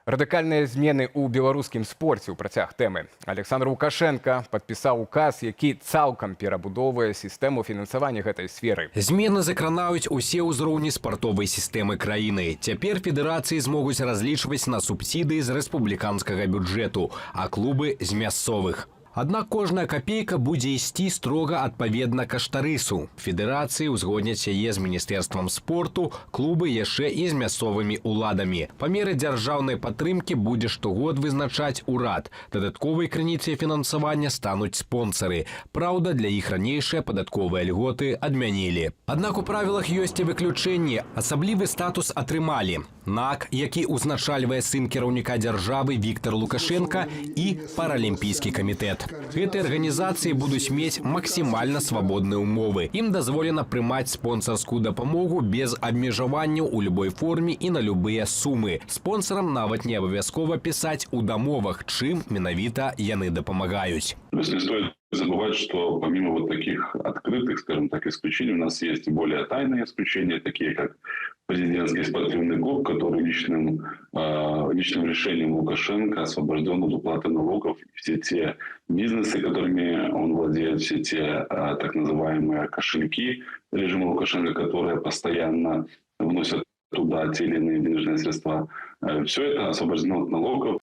Радыкальныя змены ў беларускім спорце ў працяг тэмы. Александр Лукашенко падпісаў указ, які цалкам перабудоўвае сістэму фінансавання гэтай сферы. Змены закранаюць усе ўзроўні спартовай сістэмы краіны. Цяпер федэрацыі змогуць разлічваць на субсідыі з рэспубліканскага бюджэту, а клубы з мясцовых. Аднак кожная капейка будзе ісці строга адпаведна каштарысу. Федэрацыі ўзгодняць яе з міністэрствам спорту, клубы яшчэ і з мясцовымі ўладамі. Памеры дзяржаўнай падтрымкі будзе штогод вызначаць урад. Дадатковай крыніцай фінансавання стануць спонсары. Праўда, для іх ранейшыя падатковыя льготы адмянілі. Аднак у правілах ёсць і выключэнні. Асаблівы статус атрымалі НАК, які ўзначальвае сын кіраўніка дзяржавы Віктор Лукашенко, і Паралімпійскі камітэт. Гэтыя арганізацыі будуць мець максімальна свабодныя ўмовы. Ім дазволена прымаць спонсарскую дапамогу без абмежаванняў у любой форме і на любыя сумы. Спонсарам нават не абавязкова пісаць у дамовах, чым менавіта яны дапамагаюць. Не стоит забывать, что помимо вот таких открытых, скажем так, исключений, у нас есть и более тайные исключения, такие как президентский спортивный клуб, который личным решением Лукашенко освобожден от уплаты налогов. Все те бизнесы, которыми он владеет, все те так называемые кошельки режима Лукашенко, которые постоянно вносят туда те или иные денежные средства, все это освобождено от налогов.